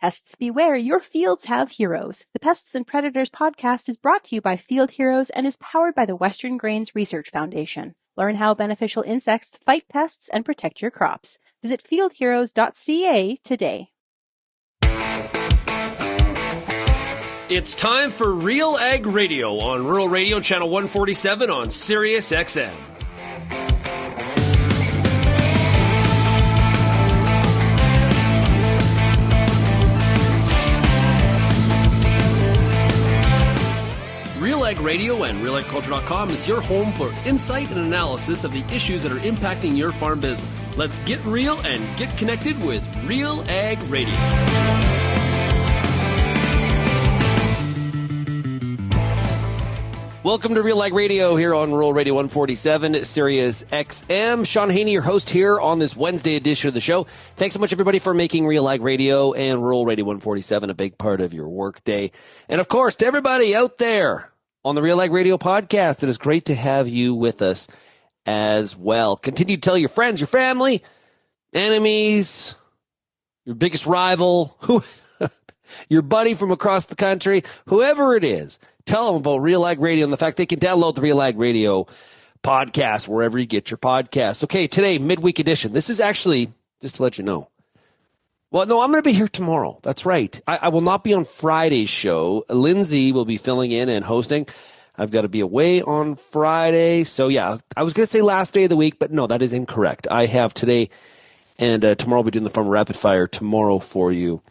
Pests beware, your fields have heroes. The Pests and Predators podcast is brought to you by Field Heroes and is powered by the Western Grains Research Foundation. Learn how beneficial insects fight pests and protect your crops. Visit fieldheroes.ca today. It's time for RealAg Radio on Rural Radio Channel 147 on Sirius XM. RealAg Radio and RealAgriculture.com is your home for insight and analysis of the issues that are impacting your farm business. Let's get real and get connected with RealAg Radio. Welcome to RealAg Radio here on Rural Radio 147, Sirius XM. Shaun Haney, your host here on this Wednesday edition of the show. Thanks so much, everybody, for making RealAg Radio and Rural Radio 147 a big part of your workday. And, of course, to everybody out there on the RealAg Radio podcast, it is great to have you with us as well. Continue to tell your friends, your family, enemies, your biggest rival, your buddy from across the country, whoever it is. Tell them about RealAg Radio and the fact they can download the RealAg Radio podcast wherever you get your podcasts. Okay, today, midweek edition. This is actually, just to let you know. Well, no, I'm going to be here tomorrow. That's right. I will not be on Friday's show. Lindsay will be filling in and hosting. I've got to be away on Friday. So, yeah, I was going to say last day of the week, but no, that is incorrect. I have today and tomorrow I'll be doing the Farmer Rapid Fire tomorrow for you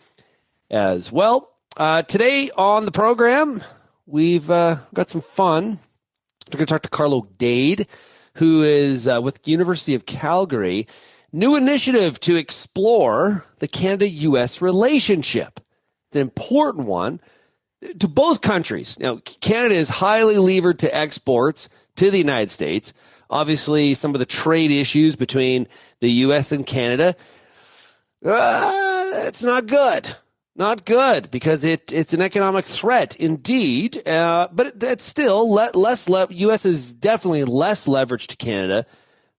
as well. Today on the program, we've got some fun. We're going to talk to Carlo Dade, who is with the University of Calgary. New initiative to explore the Canada-U.S. relationship. It's an important one to both countries. Now, Canada is highly levered to exports to the United States. Obviously, some of the trade issues between the U.S. and Canada, it's not good. Not good, because it's an economic threat indeed, but it's still U.S. is definitely less leveraged to Canada,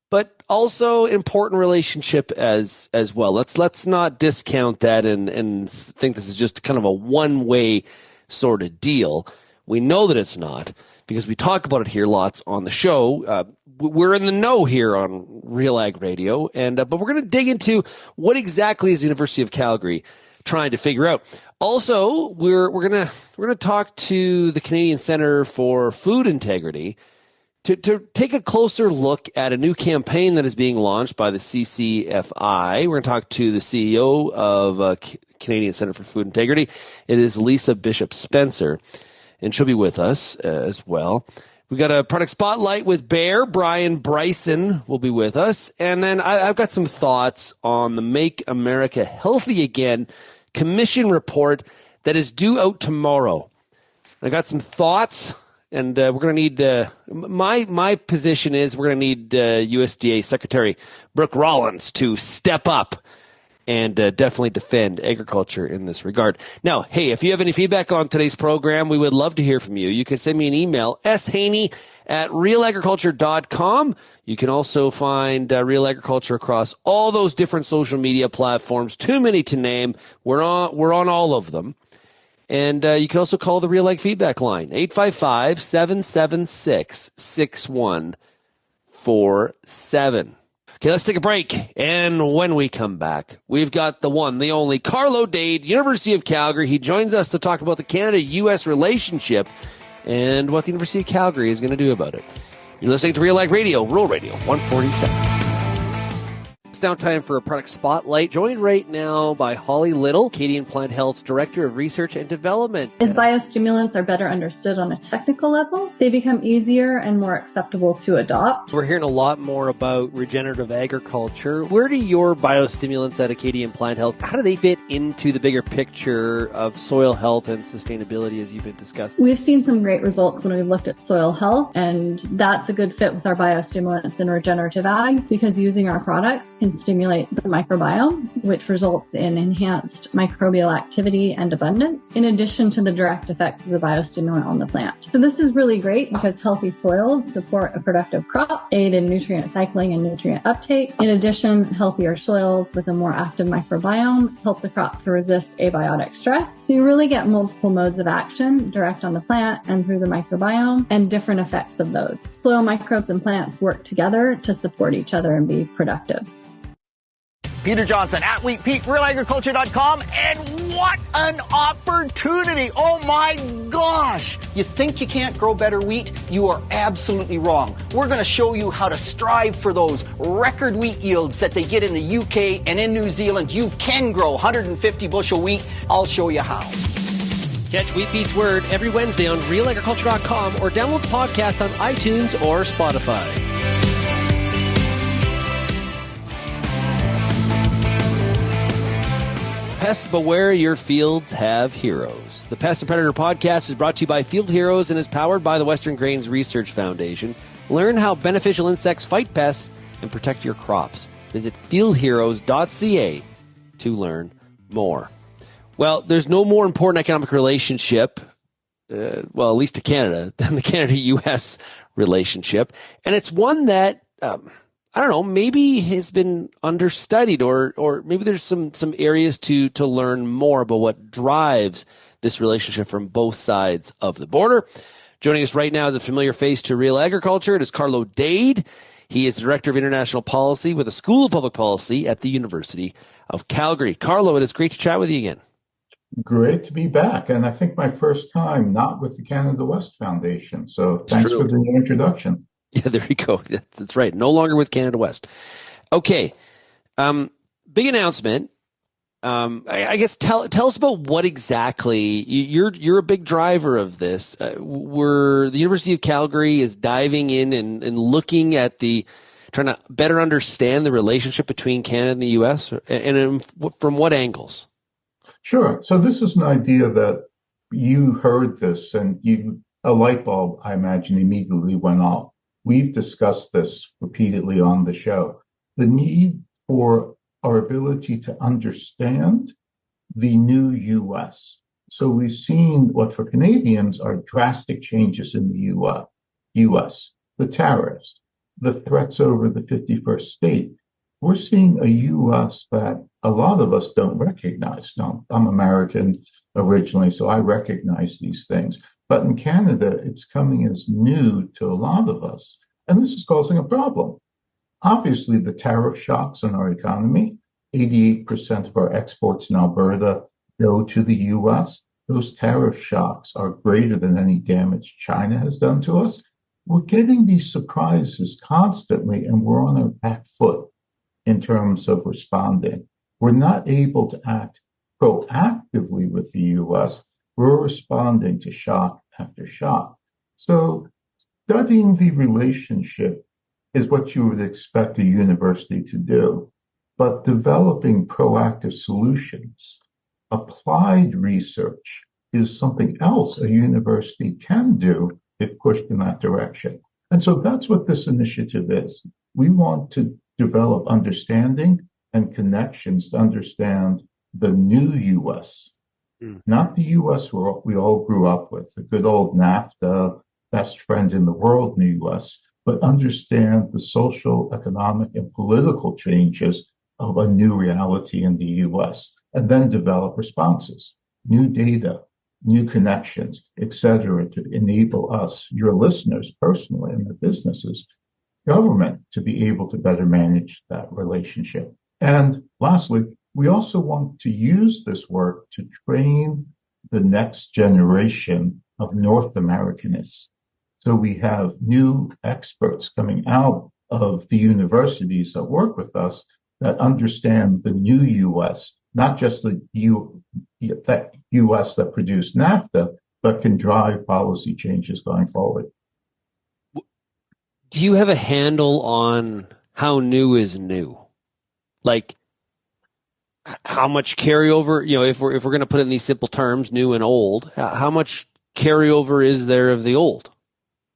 but also important relationship as well. Let's not discount that and think this is just kind of a one-way sort of deal. We know that it's not, because we talk about it here lots on the show. We're in the know here on RealAg Radio, but we're going to dig into what exactly is the University of Calgary trying to figure out. Also, we're gonna talk to the Canadian Centre for Food Integrity to take a closer look at a new campaign that is being launched by the CCFI. We're gonna talk to the CEO of Canadian Centre for Food Integrity. It is Lisa Bishop Spencer, and she'll be with us as well. We got a product spotlight with Bryan, Bryson will be with us. And then I've got some thoughts on the Make America Healthy Again commission report that is due out tomorrow. I got some thoughts, and we're going to need, my position is we're going to need USDA Secretary Brooke Rollins to step up and definitely defend agriculture in this regard. Now, hey, if you have any feedback on today's program, we would love to hear from you. You can send me an email, shaney@realagriculture.com. You can also find Real Agriculture across all those different social media platforms. Too many to name. We're on all of them. And you can also call the Real Ag feedback line, 855-776-6147. Okay, let's take a break. And when we come back, we've got the one, the only, Carlo Dade, University of Calgary. He joins us to talk about the Canada-U.S. relationship and what the University of Calgary is going to do about it. You're listening to RealAg Radio, Rural Radio 147. It's now time for a product spotlight, joined right now by Holly Little, Acadian Plant Health's Director of Research and Development. As biostimulants are better understood on a technical level, they become easier and more acceptable to adopt. We're hearing a lot more about regenerative agriculture. Where do your biostimulants at Acadian Plant Health, how do they fit into the bigger picture of soil health and sustainability as you've been discussing? We've seen some great results when we've looked at soil health, and that's a good fit with our biostimulants in regenerative ag, because using our products, can stimulate the microbiome, which results in enhanced microbial activity and abundance, in addition to the direct effects of the biostimulant on the plant. So this is really great because healthy soils support a productive crop, aid in nutrient cycling and nutrient uptake. In addition, healthier soils with a more active microbiome help the crop to resist abiotic stress. So you really get multiple modes of action, direct on the plant and through the microbiome, and different effects of those. Soil microbes and plants work together to support each other and be productive. Peter Johnson at Wheat Pete, RealAgriculture.com, and what an opportunity! Oh my gosh! You think you can't grow better wheat? You are absolutely wrong. We're going to show you how to strive for those record wheat yields that they get in the UK and in New Zealand. You can grow 150 bushel wheat. I'll show you how. Catch Wheat Pete's Word every Wednesday on RealAgriculture.com or download the podcast on iTunes or Spotify. Pest beware, your fields have heroes. The Pest and Predator podcast is brought to you by Field Heroes and is powered by the Western Grains Research Foundation. Learn how beneficial insects fight pests and protect your crops. Visit fieldheroes.ca to learn more. Well, there's no more important economic relationship, at least to Canada, than the Canada-U.S. relationship. And it's one that, maybe has been understudied or maybe there's some areas to learn more about what drives this relationship from both sides of the border. Joining us right now is a familiar face to Real Agriculture. It is Carlo Dade. He is Director of International Policy with the School of Public Policy at the University of Calgary. Carlo, it is great to chat with you again. Great to be back. And I think my first time not with the Canada West Foundation. So thanks for the introduction. Yeah, there you go. That's right. No longer with Canada West. Okay. Big announcement. I guess tell us about what exactly you're a big driver of this. The University of Calgary is diving in and looking at trying to better understand the relationship between Canada and the U.S. and from what angles? Sure. So this is an idea that you heard this and a light bulb, I imagine, immediately went off. We've discussed this repeatedly on the show. The need for our ability to understand the new U.S. So we've seen what for Canadians are drastic changes in the U.S., the tariffs, the threats over the 51st state. We're seeing a U.S. that a lot of us don't recognize. Now, I'm American originally, so I recognize these things. But in Canada, it's coming as new to a lot of us. And this is causing a problem. Obviously, the tariff shocks on our economy, 88% of our exports in Alberta go to the U.S. Those tariff shocks are greater than any damage China has done to us. We're getting these surprises constantly, and we're on our back foot in terms of responding. We're not able to act proactively with the U.S. We're responding to shock after shock. So studying the relationship is what you would expect a university to do, but developing proactive solutions, applied research is something else a university can do if pushed in that direction. And so that's what this initiative is. We want to develop understanding and connections to understand the new U.S., not the U.S. we all grew up with, the good old NAFTA, best friend in the world in the U.S., but understand the social, economic, and political changes of a new reality in the U.S., and then develop responses, new data, new connections, et cetera, to enable us, your listeners personally, and the businesses, government, to be able to better manage that relationship. And lastly, we also want to use this work to train the next generation of North Americanists. So we have new experts coming out of the universities that work with us that understand the new U.S., not just the U.S. that produced NAFTA, but can drive policy changes going forward. Do you have a handle on how new is new? Like how much carryover, if we're going to put it in these simple terms, new and old, how much carryover is there of the old?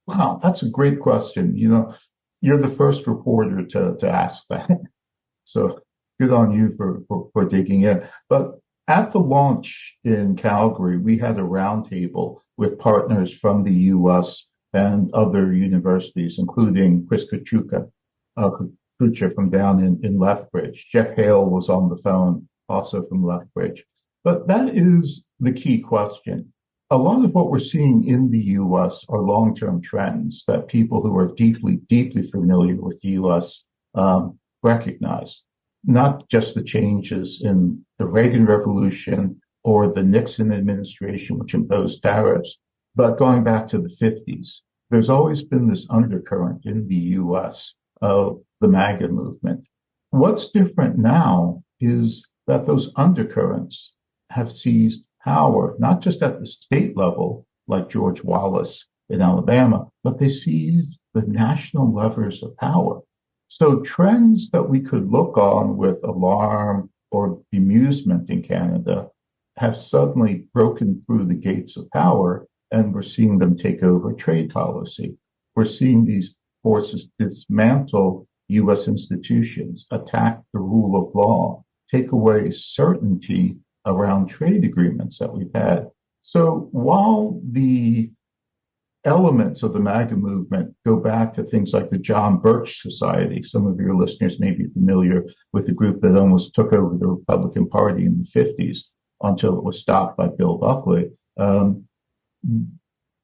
Wow, that's a great question. You're the first reporter to ask that. So good on you for digging in. But at the launch in Calgary, we had a roundtable with partners from the U.S. and other universities, including Chris Kuchka from down in Lethbridge. Jeff Hale was on the phone, also from Lethbridge. But that is the key question. A lot of what we're seeing in the U.S. are long-term trends that people who are deeply, deeply familiar with the U.S. Recognize. Not just the changes in the Reagan Revolution or the Nixon administration, which imposed tariffs, but going back to the 50s, there's always been this undercurrent in the U.S. of the MAGA movement. What's different now is that those undercurrents have seized power, not just at the state level, like George Wallace in Alabama, but they seized the national levers of power. So trends that we could look on with alarm or bemusement in Canada have suddenly broken through the gates of power, and we're seeing them take over trade policy. We're seeing these forces dismantle U.S. institutions, attack the rule of law, take away certainty around trade agreements that we've had. So while the elements of the MAGA movement go back to things like the John Birch Society, some of your listeners may be familiar with the group that almost took over the Republican Party in the 50s until it was stopped by Bill Buckley.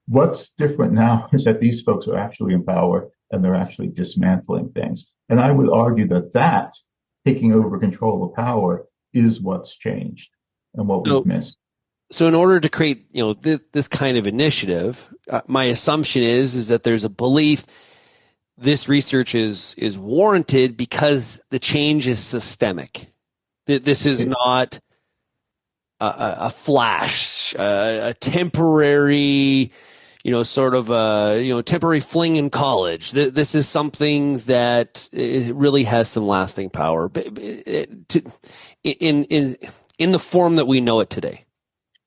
What's different now is that these folks are actually in power and they're actually dismantling things. And I would argue that taking over control of power is what's changed and what we've missed. So in order to create, this kind of initiative, my assumption is that there's a belief this research is warranted because the change is systemic. This is not a flash, a temporary, temporary fling in college. This is something that it really has some lasting power in the form that we know it today.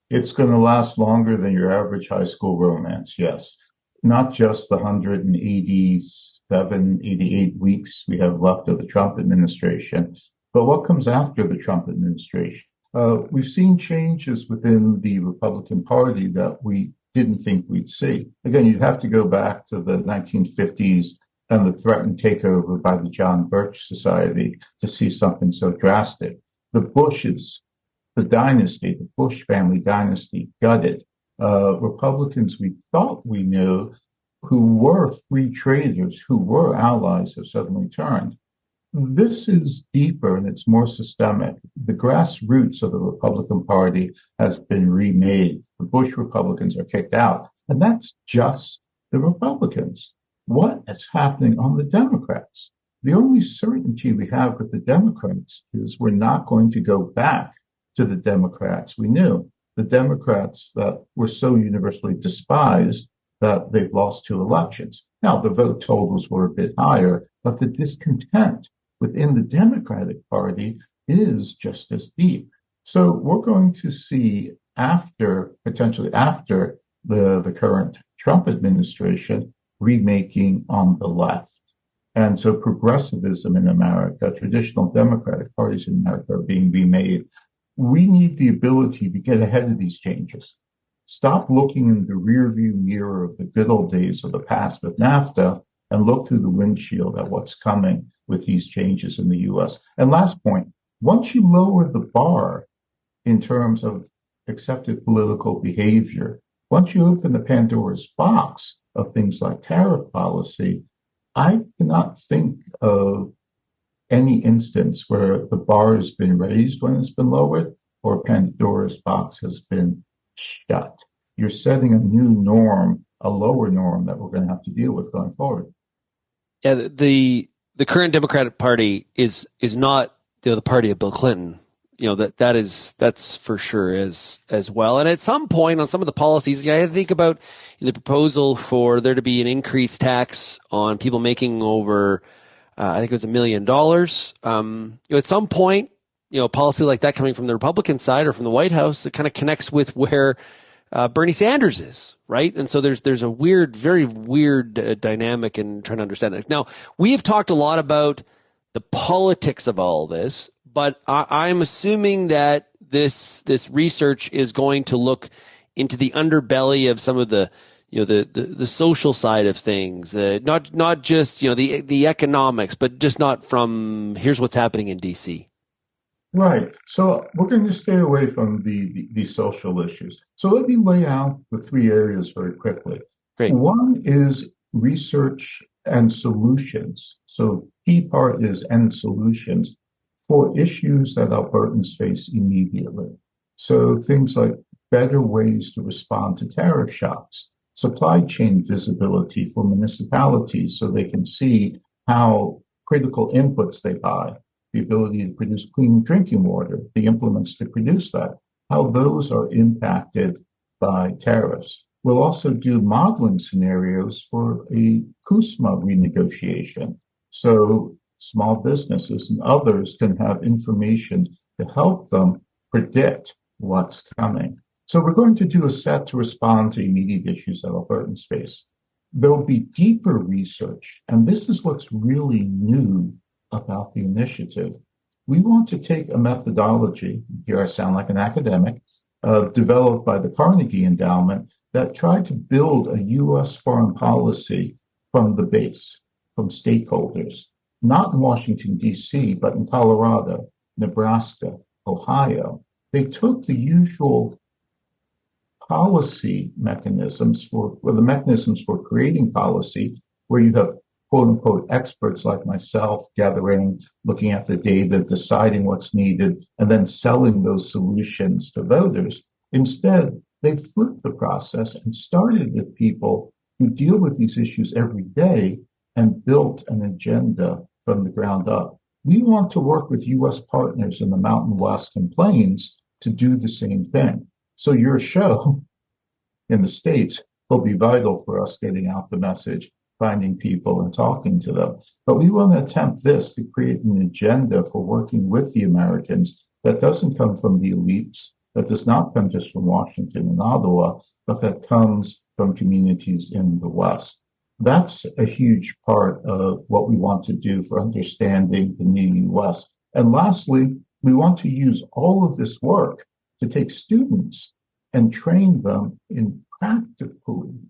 It's going to last longer than your average high school romance, yes. Not just the 187, 88 weeks we have left of the Trump administration, but what comes after the Trump administration. We've seen changes within the Republican Party that we didn't think we'd see. Again, you'd have to go back to the 1950s and the threatened takeover by the John Birch Society to see something so drastic. The Bushes, the dynasty, the Bush family dynasty, gutted. Republicans we thought we knew, who were free traders, who were allies, have suddenly turned. This is deeper and it's more systemic. The grassroots of the Republican Party has been remade. The Bush Republicans are kicked out. And that's just the Republicans. What is happening on the Democrats? The only certainty we have with the Democrats is we're not going to go back to the Democrats we knew, the Democrats that were so universally despised that they've lost 2 elections. Now, the vote totals were a bit higher, but the discontent within the Democratic Party is just as deep. So we're going to see potentially after the current Trump administration, remaking on the left. And so progressivism in America, traditional Democratic parties in America are being remade. We need the ability to get ahead of these changes. Stop looking in the rearview mirror of the good old days of the past with NAFTA and look through the windshield at what's coming with these changes in the U.S. And last point, once you lower the bar in terms of accepted political behavior, once you open the Pandora's box of things like tariff policy, I cannot think of any instance where the bar has been raised when it's been lowered or Pandora's box has been shut. You're setting a new norm, a lower norm that we're going to have to deal with going forward. Yeah, the current Democratic Party is not the party of Bill Clinton. That's for sure as well. And at some point on some of the policies, I think about the proposal for there to be an increased tax on people making over I think it was $1 million. At some point, a policy like that coming from the Republican side or from the White House, it kind of connects with where Bernie Sanders is, right? And so there's a very weird dynamic in trying to understand it. Now, we have talked a lot about the politics of all this, but I'm assuming that this research is going to look into the underbelly of some of the the social side of things, not just the economics, but just not from here's what's happening in DC. Right. So we're going to stay away from the social issues. So let me lay out the three areas very quickly. Great. One is research and solutions. So key part is and solutions for issues that Albertans face immediately. So things like better ways to respond to tariff shocks, supply chain visibility for municipalities so they can see how critical inputs they buy, the ability to produce clean drinking water, the implements to produce that, how those are impacted by tariffs. We'll also do modeling scenarios for a CUSMA renegotiation. So small businesses and others can have information to help them predict what's coming. So we're going to do a set to respond to immediate issues that Albertans face. There'll be deeper research, and this is what's really new about the initiative. We want to take a methodology, here I sound like an academic, developed by the Carnegie Endowment that tried to build a U.S. foreign policy from the base, from stakeholders, not in Washington, D.C., but in Colorado, Nebraska, Ohio. They took the usual policy mechanisms the mechanisms for creating policy, where you have quote unquote experts like myself gathering, looking at the data, deciding what's needed, and then selling those solutions to voters. Instead, they flipped the process and started with people who deal with these issues every day and built an agenda from the ground up. We want to work with U.S. partners in the Mountain West and Plains to do the same thing. So your show in the States will be vital for us getting out the message, finding people and talking to them. But we want to attempt this to create an agenda for working with the Americans that doesn't come from the elites, that does not come just from Washington and Ottawa, but that comes from communities in the West. That's a huge part of what we want to do for understanding the new U.S. And lastly, we want to use all of this work to take students and train them in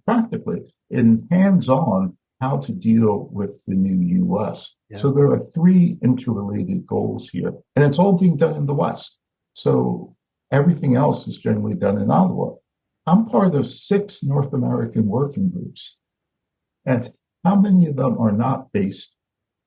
practically in hands-on how to deal with the new U.S. Yeah. So there are three interrelated goals here, and it's all being done in the West. So everything else is generally done in Ottawa. I'm part of 6 North American working groups, and how many of them are not based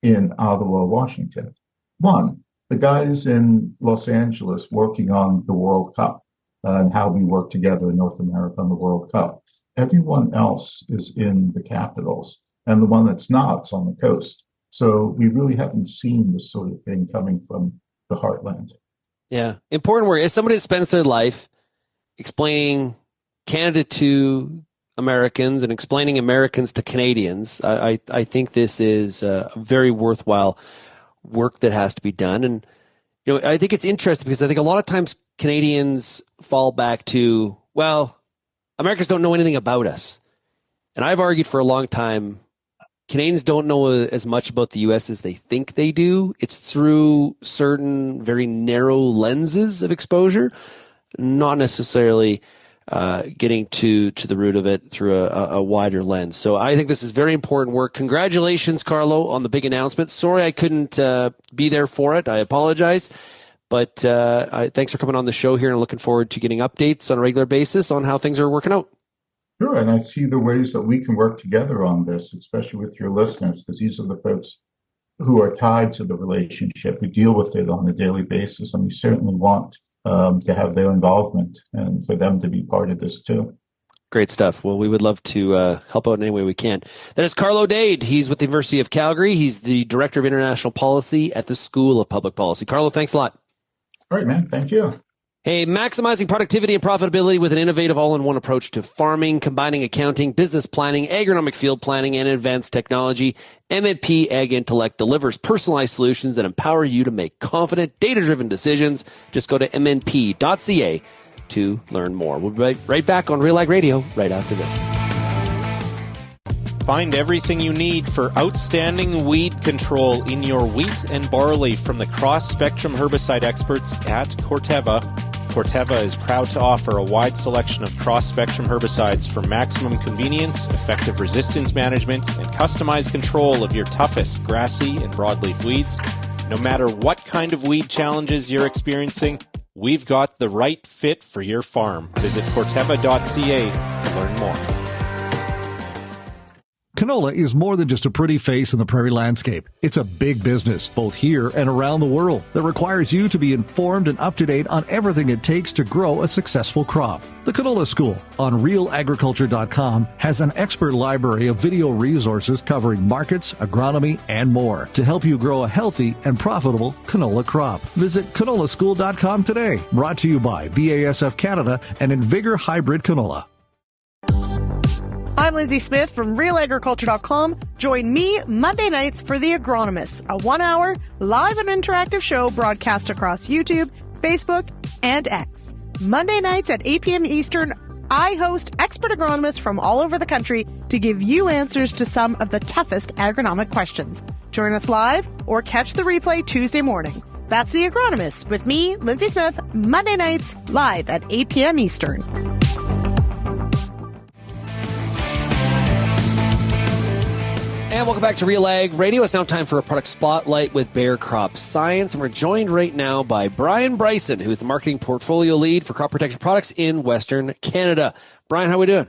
in Ottawa, Washington? One, the guys in Los Angeles working on the World Cup and how we work together in North America on the World Cup. Everyone else is in the capitals, and the one that's not is on the coast. So we really haven't seen this sort of thing coming from the heartland. Yeah. Important work. As somebody that spends their life explaining Canada to Americans and explaining Americans to Canadians, I think this is a very worthwhile work that has to be done. And, I think it's interesting because I think a lot of times Canadians fall back to, well, Americans don't know anything about us. And I've argued for a long time, Canadians don't know as much about the U.S. as they think they do. It's through certain very narrow lenses of exposure, not necessarily getting to the root of it through a wider lens. So I think this is very important work. Congratulations, Carlo, on the big announcement. Sorry I couldn't be there for it. I apologize. But thanks for coming on the show here, and looking forward to getting updates on a regular basis on how things are working out. Sure, and I see the ways that we can work together on this, especially with your listeners, because these are the folks who are tied to the relationship, who deal with it on a daily basis, and we certainly want to have their involvement and for them to be part of this too. Great stuff. Well, we would love to help out in any way we can. That is Carlo Dade. He's with the University of Calgary. He's the Director of International Policy at the School of Public Policy. Carlo, thanks a lot. All right, man. Thank you. Hey, maximizing productivity and profitability with an innovative all-in-one approach to farming, combining accounting, business planning, agronomic field planning, and advanced technology. M&P Ag Intellect delivers personalized solutions that empower you to make confident, data-driven decisions. Just go to mnp.ca to learn more. We'll be right back on RealAg Radio right after this. Find everything you need for outstanding weed control in your wheat and barley from the cross-spectrum herbicide experts at Corteva. Corteva is proud to offer a wide selection of cross-spectrum herbicides for maximum convenience, effective resistance management, and customized control of your toughest grassy and broadleaf weeds. No matter what kind of weed challenges you're experiencing, we've got the right fit for your farm. Visit Corteva.ca to learn more. Canola is more than just a pretty face in the prairie landscape. It's a big business, both here and around the world, that requires you to be informed and up to date on everything it takes to grow a successful crop. The Canola School on RealAgriculture.com has an expert library of video resources covering markets, agronomy, and more to help you grow a healthy and profitable canola crop. Visit canolaschool.com today. Brought to you by BASF Canada and Invigor Hybrid Canola. I'm Lindsay Smith from RealAgriculture.com. Join me Monday nights for The Agronomist, a 1-hour live and interactive show broadcast across YouTube, Facebook, and X. Monday nights at 8 p.m. Eastern, I host expert agronomists from all over the country to give you answers to some of the toughest agronomic questions. Join us live or catch the replay Tuesday morning. That's The Agronomist with me, Lindsay Smith, Monday nights live at 8 p.m. Eastern. And welcome back to RealAg Radio. It's now time for a product spotlight with Bayer Crop Science. And we're joined right now by Bryson, who is the marketing portfolio lead for crop protection products in Western Canada. Bryan, how are we doing?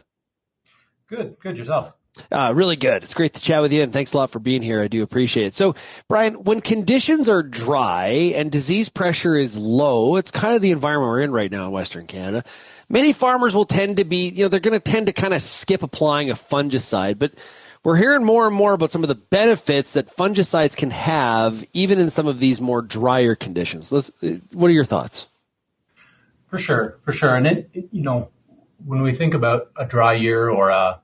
Good yourself. Really good. It's great to chat with you, and thanks a lot for being here. I do appreciate it. So, Bryan, when conditions are dry and disease pressure is low, it's kind of the environment we're in right now in Western Canada. Many farmers will tend to be, they're going to tend to kind of skip applying a fungicide, but we're hearing more and more about some of the benefits that fungicides can have, even in some of these more drier conditions. What are your thoughts? For sure. And when we think about a dry year or a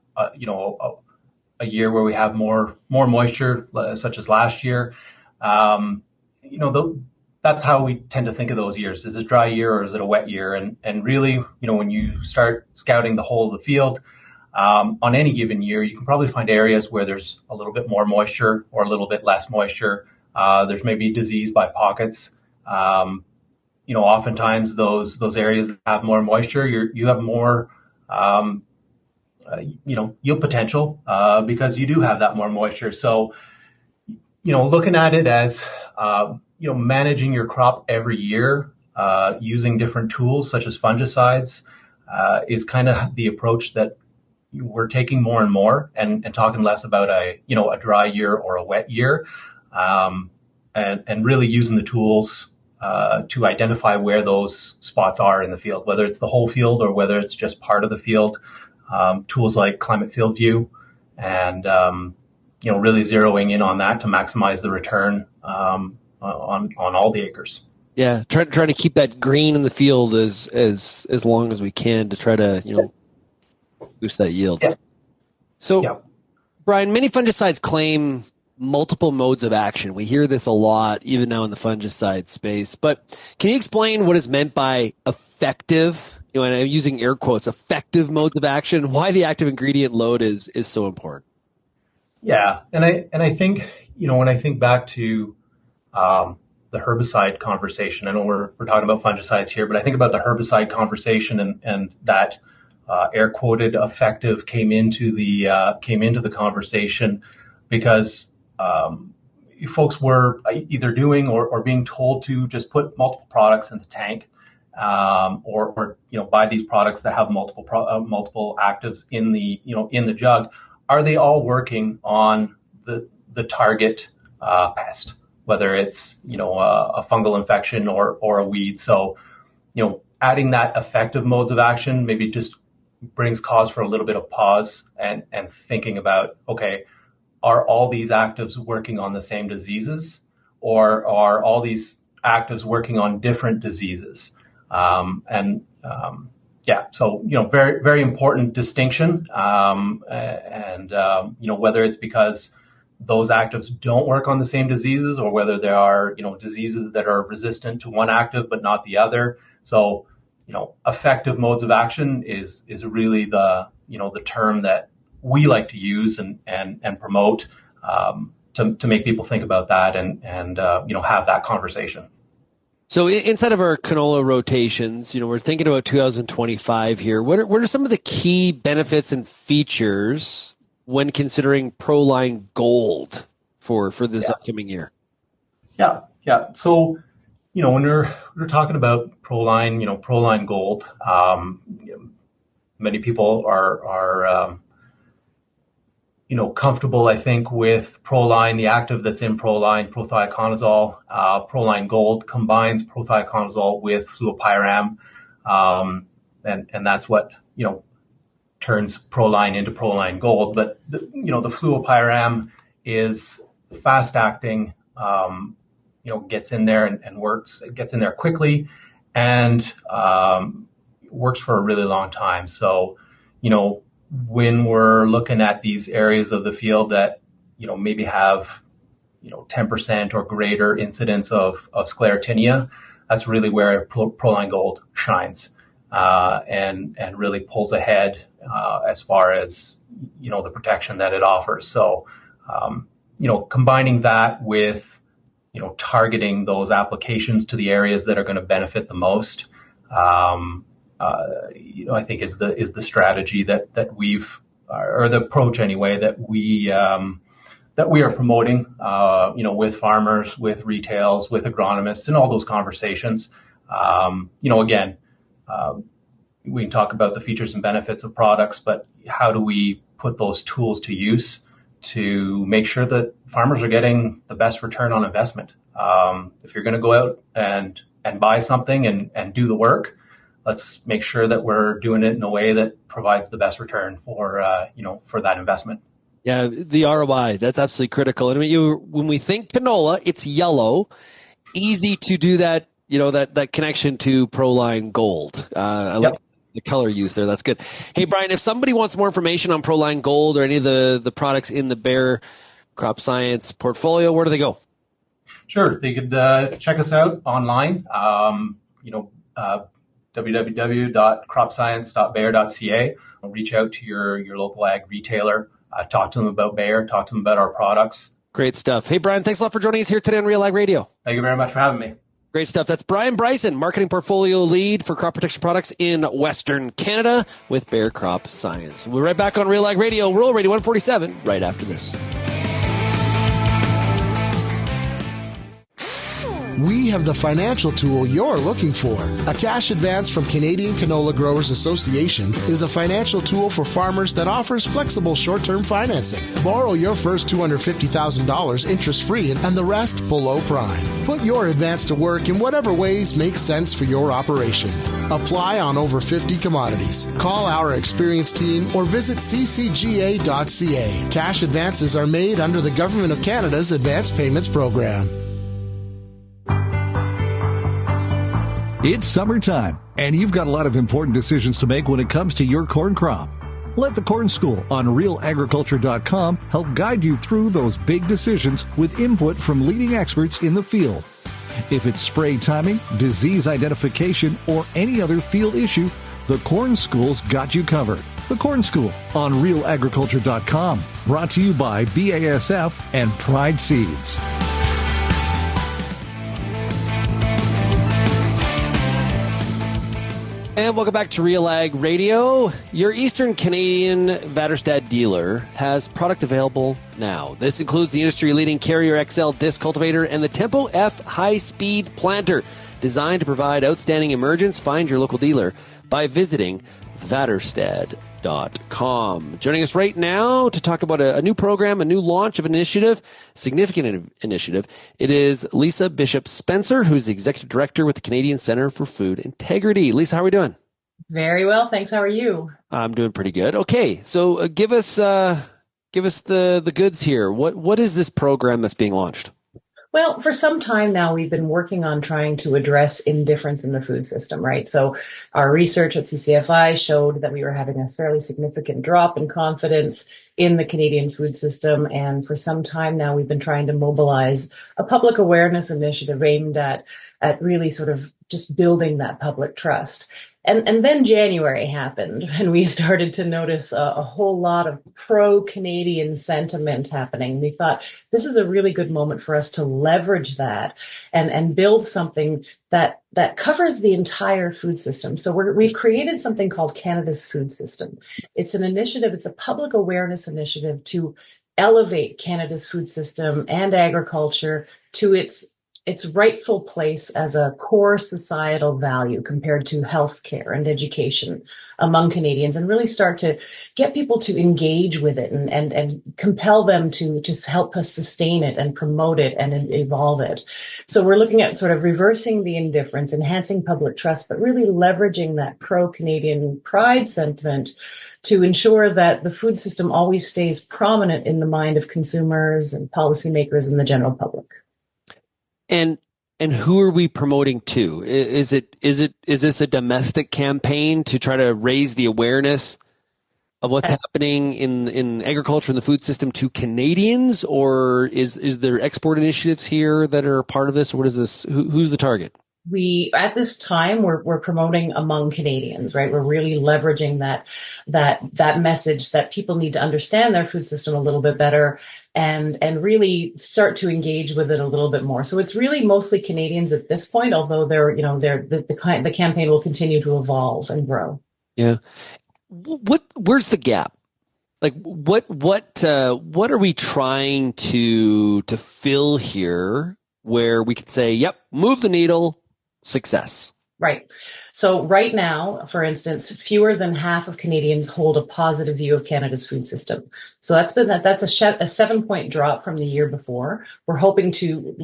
year where we have more moisture, such as last year, that's how we tend to think of those years. Is it a dry year or is it a wet year? And really, when you start scouting the whole of the field, on any given year, you can probably find areas where there's a little bit more moisture or a little bit less moisture. There's maybe disease by pockets. Oftentimes those areas that have more moisture, you have more, yield potential, because you do have that more moisture. So, looking at it as, managing your crop every year, using different tools such as fungicides, is kind of the approach that we're taking more and more, and talking less about a dry year or a wet year, and really using the tools to identify where those spots are in the field, whether it's the whole field or whether it's just part of the field. Tools like climate field view, and really zeroing in on that to maximize the return on all the acres. Yeah, trying to keep that green in the field as long as we can to try to boost that yield. Yeah. So, yeah. Bryan, many fungicides claim multiple modes of action. We hear this a lot, even now in the fungicide space. But can you explain what is meant by effective, and I'm using air quotes, effective modes of action, why the active ingredient load is so important? Yeah. And I think, when I think back to the herbicide conversation, I know we're talking about fungicides here, but I think about the herbicide conversation and that air quoted effective came into the conversation because folks were either doing or being told to just put multiple products in the tank, or buy these products that have multiple actives in the jug. Are they all working on the target pest, whether it's a fungal infection or a weed? So adding that effective modes of action maybe just brings cause for a little bit of pause and thinking about, okay, are all these actives working on the same diseases, or are all these actives working on different diseases? So very, very important distinction. Whether it's because those actives don't work on the same diseases, or whether there are diseases that are resistant to one active but not the other. So effective modes of action is really the term that we like to use and promote to make people think about that and have that conversation. So inside of our canola rotations, we're thinking about 2025 here. What are some of the key benefits and features when considering Proline Gold for this upcoming year? Yeah. So, when we're talking about Proline, Proline Gold, many people are comfortable, I think, with Proline, the active that's in Proline, prothioconazole. Proline Gold combines prothioconazole with fluopyram, and that's what, turns Proline into Proline Gold. But, the fluopyram is fast acting, gets in there and works. It gets in there quickly and works for a really long time. So, when we're looking at these areas of the field that, maybe have, 10% or greater incidence of sclerotinia, that's really where Proline Gold shines, and really pulls ahead, as far as, the protection that it offers. So, combining that with, targeting those applications to the areas that are going to benefit the most, I think is the strategy that we've, or the approach anyway, that we are promoting, with farmers, with retails, with agronomists, and all those conversations. Again, we can talk about the features and benefits of products, but how do we put those tools to use to make sure that farmers are getting the best return on investment? If you're going to go out and buy something and do the work, let's make sure that we're doing it in a way that provides the best return for that investment. Yeah, the ROI, that's absolutely critical. And when we think canola, it's yellow, easy to do that, that connection to Proline Gold. I like the color use there. That's good. Hey, Bryan, if somebody wants more information on Proline Gold or any of the products in the Bayer Crop Science portfolio, where do they go? Sure. They could check us out online, www.cropscience.bayer.ca. Reach out to your local ag retailer, talk to them about Bayer, talk to them about our products. Great stuff. Hey, Bryan, thanks a lot for joining us here today on RealAg Radio. Thank you very much for having me. Great stuff. That's Bryson, marketing portfolio lead for crop protection products in Western Canada with Bayer Crop Science. We'll be right back on RealAg Radio, Rural Radio 147, right after this. We have the financial tool you're looking for. A cash advance from Canadian Canola Growers Association is a financial tool for farmers that offers flexible short-term financing. Borrow your first $250,000 interest-free and the rest below prime. Put your advance to work in whatever ways make sense for your operation. Apply on over 50 commodities. Call our experienced team or visit ccga.ca. Cash advances are made under the Government of Canada's Advance Payments Program. It's summertime, and you've got a lot of important decisions to make when it comes to your corn crop. Let the Corn School on RealAgriculture.com help guide you through those big decisions with input from leading experts in the field. If it's spray timing, disease identification, or any other field issue, the Corn School's got you covered. The Corn School on RealAgriculture.com, brought to you by BASF and Pride Seeds. And welcome back to RealAg Radio. Your Eastern Canadian Vaderstad dealer has product available now. This includes the industry-leading Carrier XL disc cultivator and the Tempo F high-speed planter, designed to provide outstanding emergence. Find your local dealer by visiting vaderstad.com. Joining us right now to talk about a new program, a new launch of an initiative, significant initiative. It is Lisa Bishop-Spencer, who's the Executive Director with the Canadian Centre for Food Integrity. Lisa, how are we doing? Very well, thanks. How are you? I'm doing pretty good. Okay, so give us the goods here. What is this program that's being launched? Well, for some time now, we've been working on trying to address indifference in the food system, right? So our research at CCFI showed that we were having a fairly significant drop in confidence in the Canadian food system. And for some time now, we've been trying to mobilize a public awareness initiative aimed at at really sort of just building that public trust. And then January happened, and we started to notice a whole lot of pro-Canadian sentiment happening. We thought this is a really good moment for us to leverage that and build something that covers the entire food system. So we've created something called Canada's Food System. It's an initiative, it's a public awareness initiative to elevate Canada's food system and agriculture to its rightful place as a core societal value compared to healthcare and education among Canadians, and really start to get people to engage with it and compel them to just help us sustain it and promote it and evolve it. So we're looking at sort of reversing the indifference, enhancing public trust, but really leveraging that pro-Canadian pride sentiment to ensure that the food system always stays prominent in the mind of consumers and policymakers and the general public. And who are we promoting to? Is this a domestic campaign to try to raise the awareness of what's happening in agriculture and the food system to Canadians, or is there export initiatives here that are part of this? What is this? Who's the target? At this time, we're promoting among Canadians, right? We're really leveraging that message that people need to understand their food system a little bit better and really start to engage with it a little bit more. So it's really mostly Canadians at this point, although the campaign will continue to evolve and grow. Yeah. Where's the gap? Like what are we trying to fill here where we could say, yep, move the needle, success? Right. So right now, for instance, fewer than half of Canadians hold a positive view of Canada's food system. So that's a 7-point drop from the year before. We're hoping to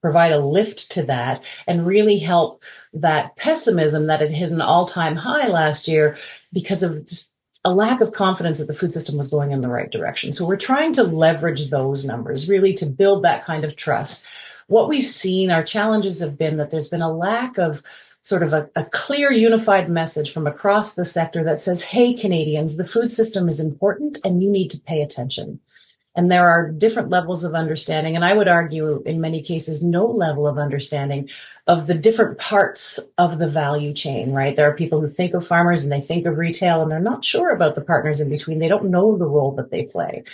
provide a lift to that and really help that pessimism that had hit an all-time high last year because of just a lack of confidence that the food system was going in the right direction. So we're trying to leverage those numbers really to build that kind of trust. What we've seen, our challenges have been that there's been a lack of sort of a clear, unified message from across the sector that says, hey, Canadians, the food system is important and you need to pay attention. And there are different levels of understanding, and I would argue in many cases no level of understanding of the different parts of the value chain, right? There are people who think of farmers and they think of retail and they're not sure about the partners in between. They don't know the role that they play.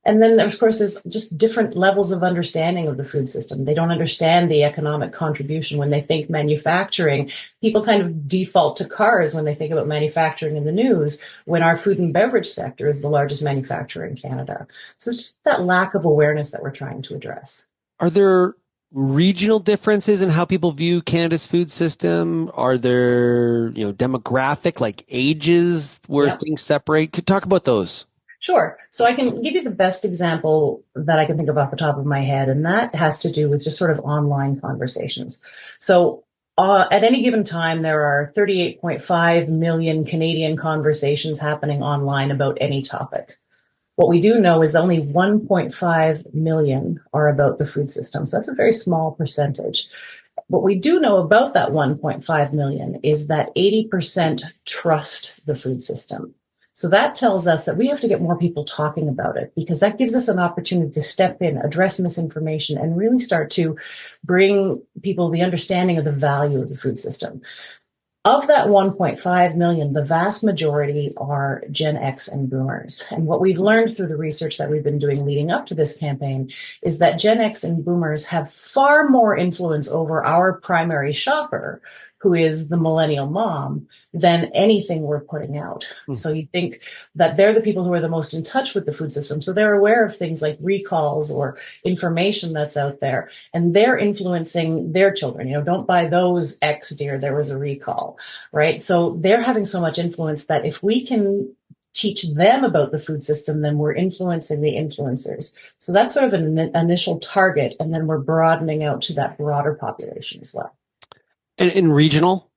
And then, of course, there's just different levels of understanding of the food system. They don't understand the economic contribution. When they think manufacturing, people kind of default to cars when they think about manufacturing in the news, when our food and beverage sector is the largest manufacturer in Canada. So it's just that lack of awareness that we're trying to address. Are there regional differences in how people view Canada's food system? Are there, demographic, like ages where things separate? Could talk about those. Sure. So I can give you the best example that I can think of off the top of my head, and that has to do with just sort of online conversations. So at any given time, there are 38.5 million Canadian conversations happening online about any topic. What we do know is only 1.5 million are about the food system. So that's a very small percentage. What we do know about that 1.5 million is that 80% trust the food system. So that tells us that we have to get more people talking about it, because that gives us an opportunity to step in, address misinformation, and really start to bring people the understanding of the value of the food system. Of that 1.5 million, the vast majority are Gen X and boomers. And what we've learned through the research that we've been doing leading up to this campaign is that Gen X and boomers have far more influence over our primary shopper, who is the millennial mom, than anything we're putting out. So you think that they're the people who are the most in touch with the food system. So they're aware of things like recalls or information that's out there, and they're influencing their children. Don't buy those eggs, dear, there was a recall, right? So they're having so much influence that if we can teach them about the food system, then we're influencing the influencers. So that's sort of an initial target, and then we're broadening out to that broader population as well. And in regional?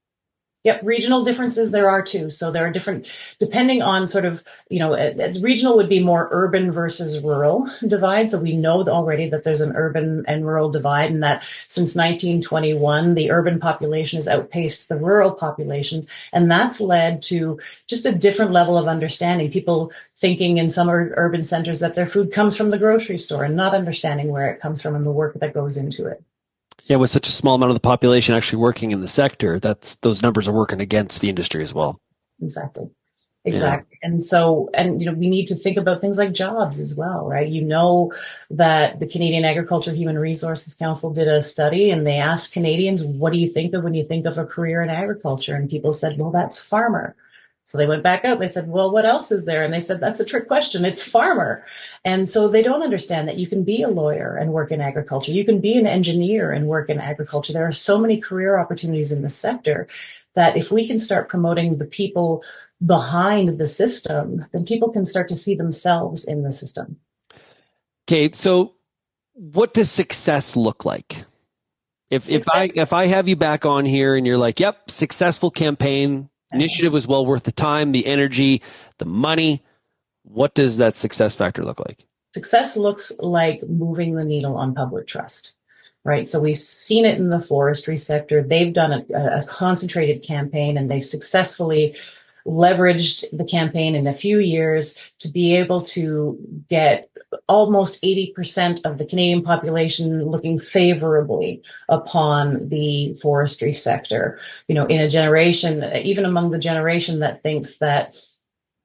Yep, regional differences there are too. So there are different, depending on sort of, regional would be more urban versus rural divide. So we know already that there's an urban and rural divide, and that since 1921, the urban population has outpaced the rural population. And that's led to just a different level of understanding. People thinking in some urban centers that their food comes from the grocery store and not understanding where it comes from and the work that goes into it. Yeah, with such a small amount of the population actually working in the sector, those numbers are working against the industry as well. Exactly. Yeah. And so, we need to think about things like jobs as well, right? You know that the Canadian Agriculture Human Resources Council did a study and they asked Canadians, what do you think of when you think of a career in agriculture? And people said, well, that's farmer. So they went back out. They said, well, what else is there? And they said, that's a trick question. It's farmer. And so they don't understand that you can be a lawyer and work in agriculture. You can be an engineer and work in agriculture. There are so many career opportunities in the sector that if we can start promoting the people behind the system, then people can start to see themselves in the system. Okay, so what does success look like? If I have you back on here and you're like, yep, successful campaign, initiative was well worth the time, the energy, the money, what does that success factor look like? Success looks like moving the needle on public trust, right? So we've seen it in the forestry sector. They've done a concentrated campaign and they've successfully leveraged the campaign in a few years to be able to get almost 80% of the Canadian population looking favorably upon the forestry sector. In a generation, even among the generation that thinks that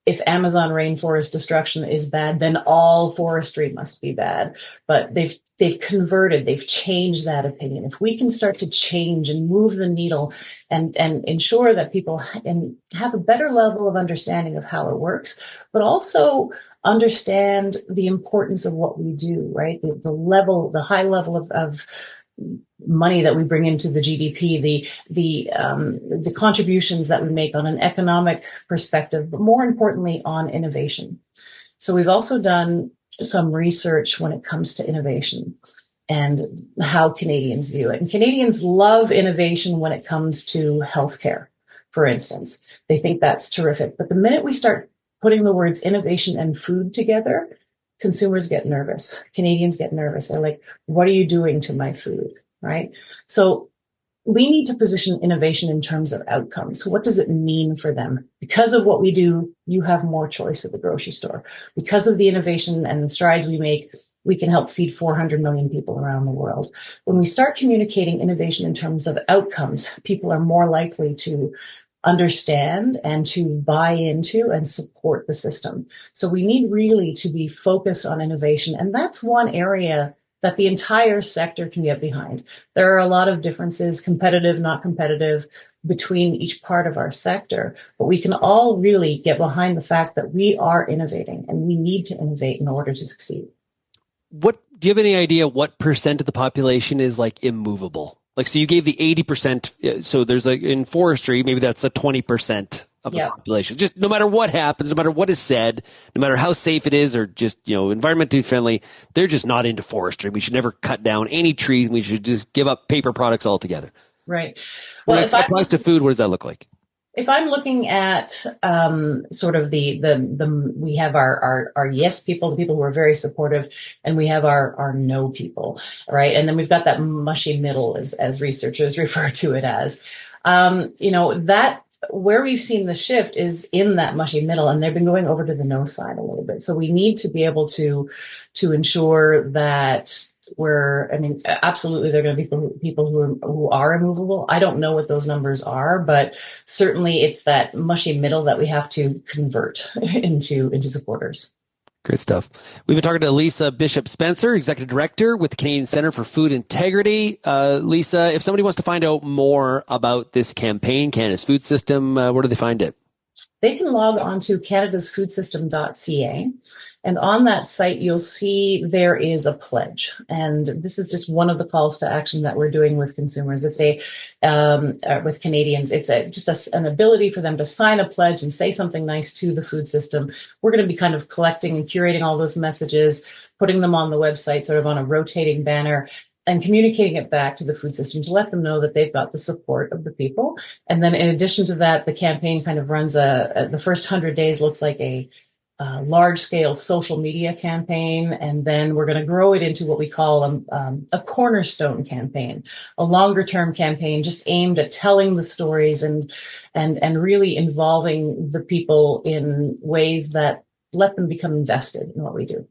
if Amazon rainforest destruction is bad, then all forestry must be bad. But they've converted, they've changed that opinion. If we can start to change and move the needle and ensure that people have a better level of understanding of how it works, but also understand the importance of what we do, right? The high level of money that we bring into the GDP, the contributions that we make on an economic perspective, but more importantly on innovation. So we've also done some research when it comes to innovation and how Canadians view it. And Canadians love innovation when it comes to healthcare, for instance. They think that's terrific. But the minute we start putting the words innovation and food together, consumers get nervous. Canadians get nervous. They're like, what are you doing to my food? Right? So we need to position innovation in terms of outcomes. What does it mean for them? Because of what we do, you have more choice at the grocery store. Because of the innovation and the strides we make, we can help feed 400 million people around the world. When we start communicating innovation in terms of outcomes, people are more likely to understand and to buy into and support the system. So we need really to be focused on innovation. And that's one area that the entire sector can get behind. There are a lot of differences, competitive, not competitive, between each part of our sector, but we can all really get behind the fact that we are innovating and we need to innovate in order to succeed. Do you have any idea what percent of the population is like immovable? Like, so you gave the 80%. So there's in forestry, maybe that's a 20% of the population. Just no matter what happens, no matter what is said, no matter how safe it is or just, environmentally friendly, they're just not into forestry. We should never cut down any trees. We should just give up paper products altogether. Right. Well, when it applies to food, what does that look like? If I'm looking at sort of we have our yes people, the people who are very supportive, and we have our no people, right? And then we've got that mushy middle, as researchers refer to it as. That where we've seen the shift is in that mushy middle, and they've been going over to the no side a little bit. So we need to be able to ensure that absolutely there are going to be people who are immovable. I don't know what those numbers are, but certainly it's that mushy middle that we have to convert into supporters. Great stuff. We've been talking to Lisa Bishop-Spencer, Executive Director with the Canadian Centre for Food Integrity. Lisa, if somebody wants to find out more about this campaign, Canada's Food System, where do they find it? They can log on to canadasfoodsystem.ca. And on that site, you'll see there is a pledge. And this is just one of the calls to action that we're doing with consumers. It's with Canadians. It's just an ability for them to sign a pledge and say something nice to the food system. We're going to be kind of collecting and curating all those messages, putting them on the website, sort of on a rotating banner, and communicating it back to the food system to let them know that they've got the support of the people. And then in addition to that, the campaign kind of runs the first 100 days looks like a large-scale social media campaign, and then we're going to grow it into what we call a cornerstone campaign, a longer-term campaign just aimed at telling the stories and really involving the people in ways that let them become invested in what we do.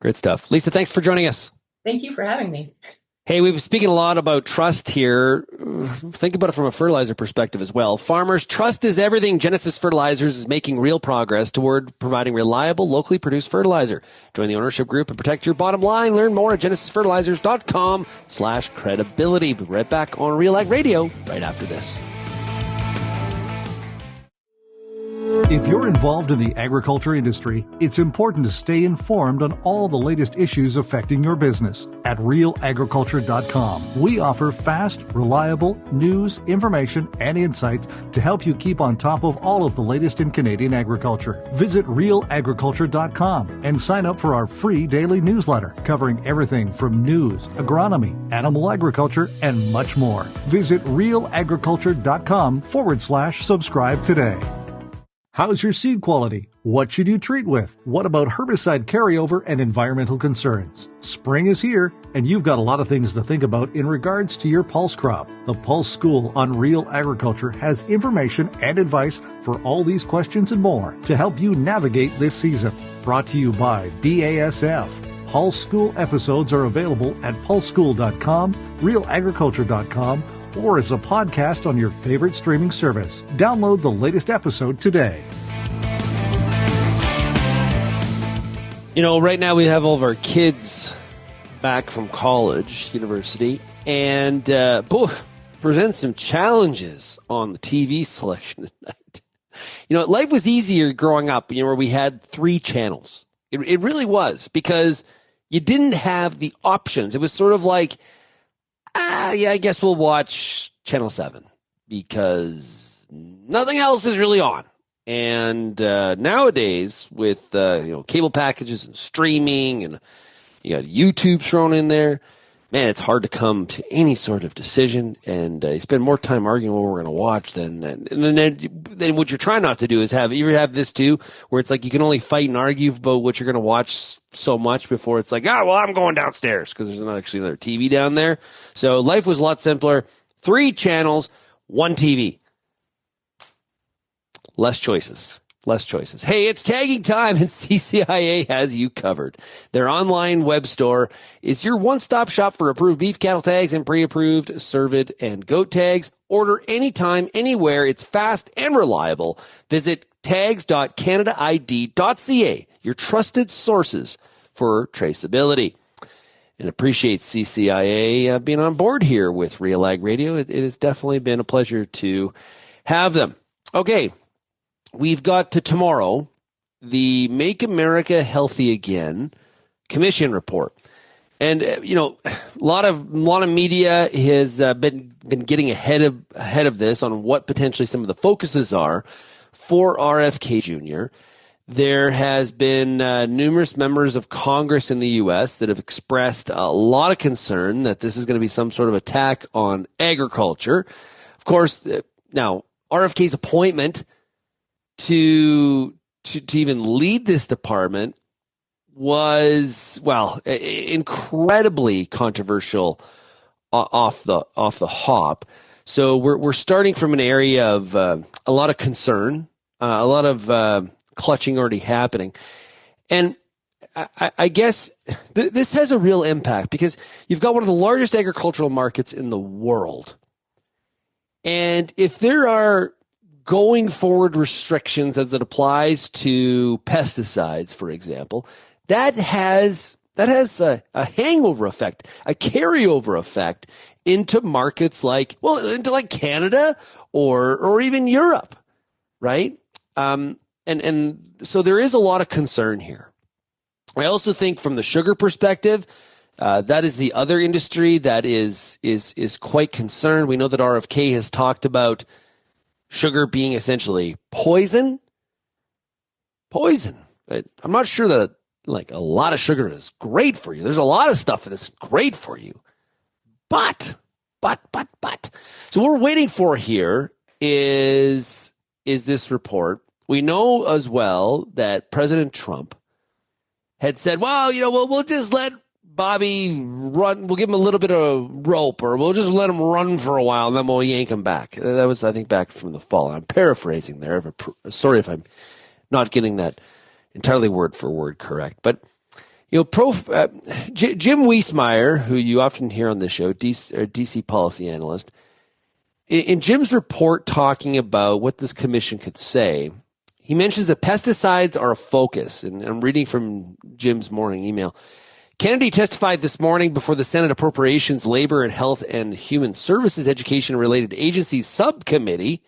Great stuff. Lisa, thanks for joining us. Thank you for having me. Hey, we've been speaking a lot about trust here. Think about it from a fertilizer perspective as well. Farmers, trust is everything. Genesis Fertilizers is making real progress toward providing reliable, locally produced fertilizer. Join the ownership group and protect your bottom line. Learn more at genesisfertilizers.com/credibility. We'll be right back on RealAg Radio right after this. If you're involved in the agriculture industry, it's important to stay informed on all the latest issues affecting your business. At RealAgriculture.com, we offer fast, reliable news, information, and insights to help you keep on top of all of the latest in Canadian agriculture. Visit RealAgriculture.com and sign up for our free daily newsletter covering everything from news, agronomy, animal agriculture, and much more. Visit RealAgriculture.com/subscribe today. How's your seed quality? What should you treat with? What about herbicide carryover and environmental concerns? Spring is here, and you've got a lot of things to think about in regards to your pulse crop. The Pulse School on Real Agriculture has information and advice for all these questions and more to help you navigate this season. Brought to you by BASF. Pulse School episodes are available at pulseschool.com, realagriculture.com, or as a podcast on your favorite streaming service. Download the latest episode today. You know, right now we have all of our kids back from college, university, and present some challenges on the TV selection at night. You know, life was easier growing up, where we had 3 channels. It really was, because you didn't have the options. It was sort of like, I guess we'll watch Channel 7 because nothing else is really on. And nowadays, with cable packages and streaming, and you got YouTube thrown in there, man, it's hard to come to any sort of decision. And you spend more time arguing what we're going to watch than what you're trying not to do is you ever have this too, where it's like you can only fight and argue about what you're going to watch so much before it's like, I'm going downstairs because there's actually another TV down there. So life was a lot simpler. 3 channels, 1 TV. Less choices. Hey, it's tagging time, and CCIA has you covered. Their online web store is your one-stop shop for approved beef cattle tags and pre-approved cervid and goat tags. Order anytime, anywhere. It's fast and reliable. Visit tags.canadaid.ca, your trusted sources for traceability. And appreciate CCIA being on board here with RealAg Radio. It has definitely been a pleasure to have them. Okay. We've got to tomorrow the Make America Healthy Again Commission report, and a lot of media has been getting ahead of this on what potentially some of the focuses are for RFK Jr. There has been numerous members of Congress in the U.S. that have expressed a lot of concern that this is going to be some sort of attack on agriculture. Of course, now RFK's appointment to even lead this department was, incredibly controversial off the hop. So we're starting from an area of a lot of concern, a lot of clutching already happening. And I guess this has a real impact because you've got one of the largest agricultural markets in the world. And if there are going forward restrictions as it applies to pesticides, for example, that has a hangover effect, a carryover effect into markets like Canada or even Europe, right? And so there is a lot of concern here. I also think from the sugar perspective, that is the other industry that is quite concerned. We know that RFK has talked about sugar being essentially poison. I'm not sure that a lot of sugar is great for you. There's a lot of stuff that's great for you. But. So what we're waiting for here is this report. We know as well that President Trump had said, we'll just let Bobby run. We'll give him a little bit of rope, or we'll just let him run for a while, and then we'll yank him back. That was, I think, back from the fall. I'm paraphrasing there. Sorry if I'm not getting that entirely word for word correct. But, Jim Wiesmeyer, who you often hear on this show, DC policy analyst, in Jim's report talking about what this commission could say, he mentions that pesticides are a focus. And I'm reading from Jim's morning email. Kennedy testified this morning before the Senate Appropriations, Labor and Health and Human Services Education and Related Agencies Subcommittee.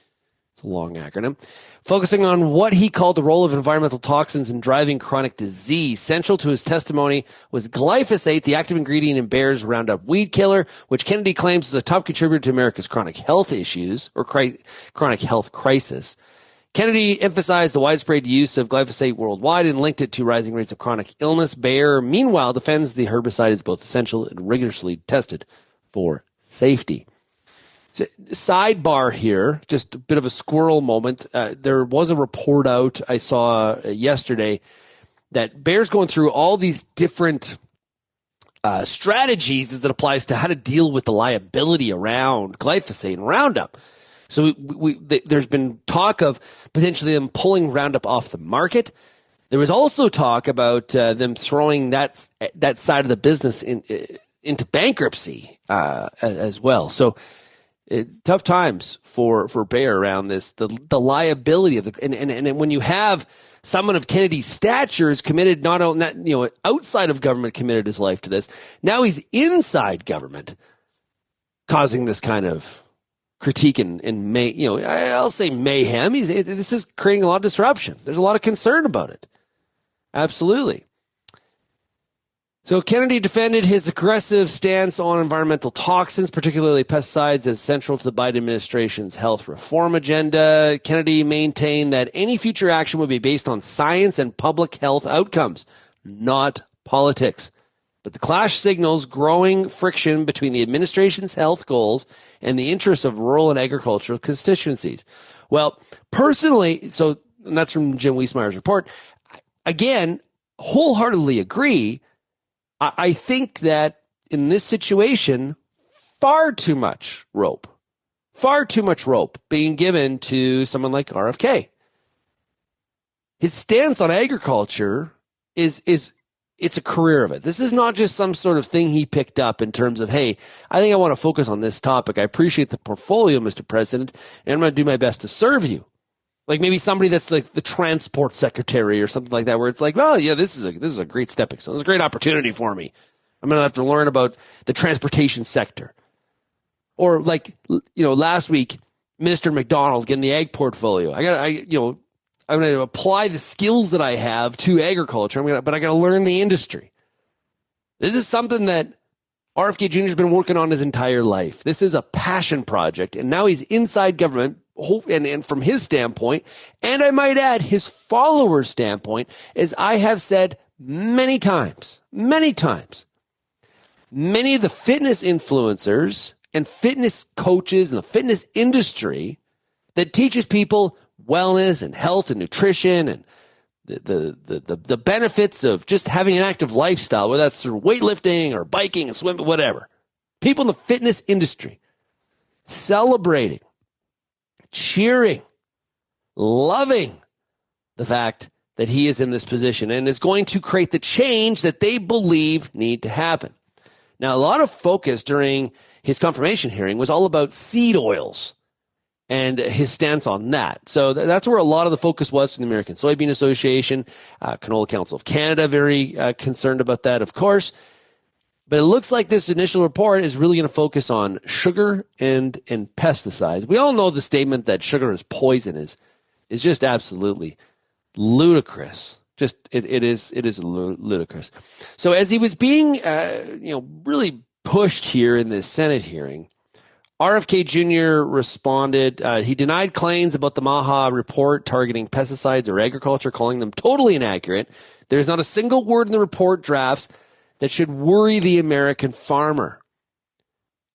It's a long acronym. Focusing on what he called the role of environmental toxins in driving chronic disease. Central to his testimony was glyphosate, the active ingredient in Bayer's Roundup weed killer, which Kennedy claims is a top contributor to America's chronic health issues or chronic health crisis. Kennedy emphasized the widespread use of glyphosate worldwide and linked it to rising rates of chronic illness. Bayer, meanwhile, defends the herbicide is both essential and rigorously tested for safety. So, sidebar here, just a bit of a squirrel moment. There was a report out I saw yesterday that Bayer's going through all these different strategies as it applies to how to deal with the liability around glyphosate and Roundup. So there's been talk of potentially them pulling Roundup off the market. There was also talk about them throwing that side of the business into bankruptcy as well. So tough times for Bayer around this, the liability of and when you have someone of Kennedy's stature is committed, not outside of government, committed his life to this. Now he's inside government, causing this kind of critique and I'll say mayhem. This is creating a lot of disruption. There's a lot of concern about it. Absolutely. So Kennedy defended his aggressive stance on environmental toxins, particularly pesticides, as central to the Biden administration's health reform agenda. Kennedy maintained that any future action would be based on science and public health outcomes, not politics. But the clash signals growing friction between the administration's health goals and the interests of rural and agricultural constituencies. Well, personally, and that's from Jim Wiesmeyer's report, again, wholeheartedly agree. I think that in this situation, far too much rope being given to someone like RFK. His stance on agriculture is it's a career of it. This is not just some sort of thing he picked up in terms of, hey, I think I want to focus on this topic. I appreciate the portfolio, Mr. President, and I'm going to do my best to serve you. Like maybe somebody that's like the transport secretary or something like that, where it's like, well, yeah, this is a great stepping stone. It's a great opportunity for me. I'm going to have to learn about the transportation sector. Or like, last week, Minister McDonald getting the ag portfolio. I'm going to apply the skills that I have to agriculture, but I got to learn the industry. This is something that RFK Jr. has been working on his entire life. This is a passion project, and now he's inside government, and from his standpoint, and I might add his followers' standpoint, as I have said many times, many of the fitness influencers and fitness coaches and the fitness industry that teaches people wellness and health and nutrition and the benefits of just having an active lifestyle, whether that's through weightlifting or biking and swimming, whatever. People in the fitness industry celebrating, cheering, loving the fact that he is in this position and is going to create the change that they believe need to happen. Now, a lot of focus during his confirmation hearing was all about seed oils and his stance on that. So that's where a lot of the focus was from the American Soybean Association, Canola Council of Canada, very concerned about that, of course. But it looks like this initial report is really going to focus on sugar and pesticides. We all know the statement that sugar is poison is just absolutely ludicrous. It is ludicrous. So as he was being really pushed here in this Senate hearing, RFK Jr. responded. He denied claims about the MAHA report targeting pesticides or agriculture, calling them totally inaccurate. There's not a single word in the report drafts that should worry the American farmer.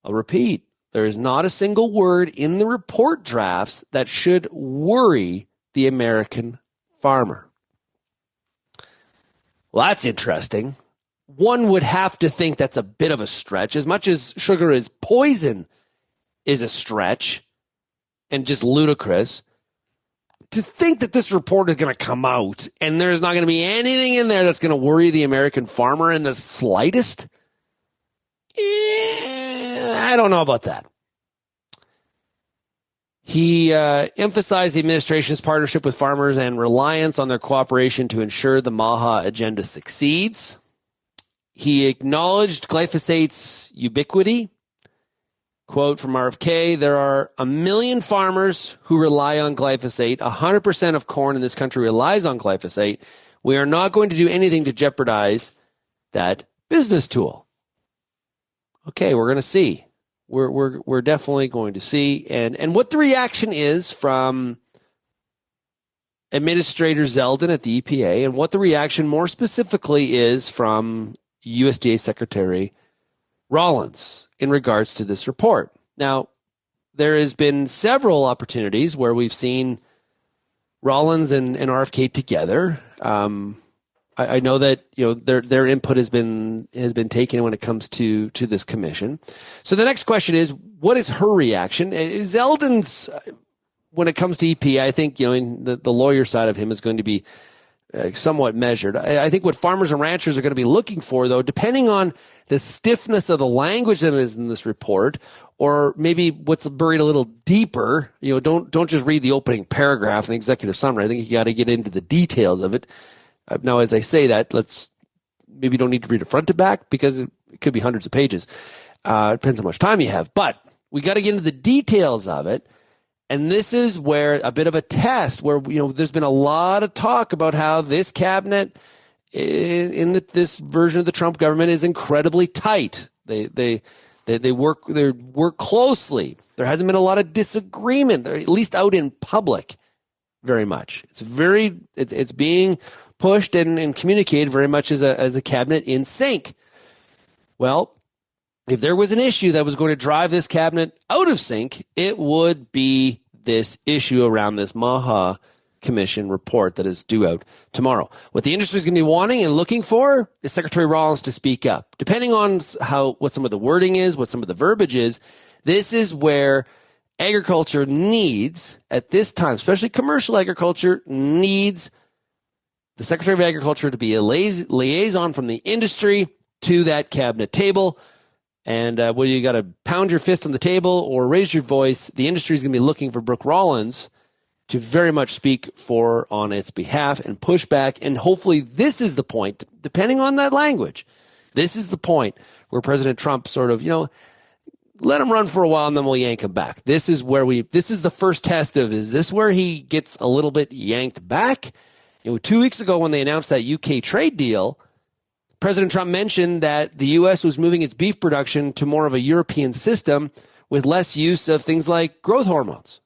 I'll repeat, there is not a single word in the report drafts that should worry the American farmer. Well, that's interesting. One would have to think that's a bit of a stretch. As much as sugar is poison is a stretch and just ludicrous, to think that this report is going to come out and there's not going to be anything in there that's going to worry the American farmer in the slightest, I don't know about that. He emphasized the administration's partnership with farmers and reliance on their cooperation to ensure the MAHA agenda succeeds. He acknowledged glyphosate's ubiquity. Quote from RFK, there are 1 million farmers who rely on glyphosate. 100% of corn in this country relies on glyphosate. We are not going to do anything to jeopardize that business tool. Okay, we're going to see. We're definitely going to see. And what the reaction is from Administrator Zeldin at the EPA and what the reaction more specifically is from USDA Secretary Rollins in regards to this report. Now, there has been several opportunities where we've seen Rollins and RFK together. I know that their input has been taken when it comes to this commission. So the next question is, what is her reaction? Zeldin's, when it comes to EPA, I think in the lawyer side of him is going to be somewhat measured. I think what farmers and ranchers are going to be looking for, though, depending on the stiffness of the language that is in this report, or maybe what's buried a little deeper, don't just read the opening paragraph in the executive summary. I think you got to get into the details of it. Now, as I say that, maybe don't need to read it front to back because it could be hundreds of pages. It depends how much time you have, but we got to get into the details of it. And this is where a bit of a test where, there's been a lot of talk about how this cabinet in this version of the Trump government is incredibly tight. They work closely. There hasn't been a lot of disagreement, at least out in public, very much. It's being pushed and communicated very much as a cabinet in sync. Well, if there was an issue that was going to drive this cabinet out of sync, it would be this issue around this MAHA Commission report that is due out tomorrow. What the industry is going to be wanting and looking for is Secretary Rollins to speak up. Depending on what some of the wording is, what some of the verbiage is, this is where agriculture needs, at this time, especially commercial agriculture, needs the Secretary of Agriculture to be a liaison from the industry to that cabinet table. And whether you got to pound your fist on the table or raise your voice, the industry is going to be looking for Brooke Rollins to very much speak on its behalf and push back. And hopefully this is the point, depending on that language, this is the point where President Trump sort of, let him run for a while and then we'll yank him back. This is the first test of, is this where he gets a little bit yanked back? 2 weeks ago when they announced that UK trade deal, President Trump mentioned that the U.S. was moving its beef production to more of a European system with less use of things like growth hormones,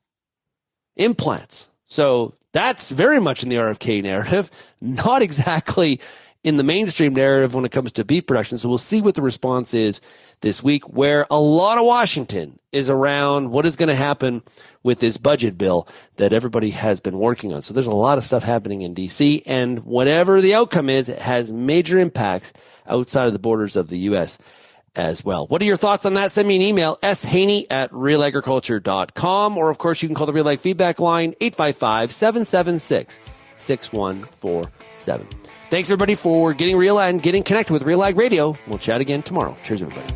implants. So that's very much in the RFK narrative, not exactly in the mainstream narrative when it comes to beef production. So we'll see what the response is this week, where a lot of Washington is around what is going to happen with this budget bill that everybody has been working on. So there's a lot of stuff happening in D.C., and whatever the outcome is, it has major impacts outside of the borders of the U.S. as well. What are your thoughts on that? Send me an email, shaney@realagriculture.com, or of course you can call the Real Ag feedback line, 855-776-6147. Thanks everybody for getting real and getting connected with Real Ag Radio. We'll chat again tomorrow. Cheers everybody.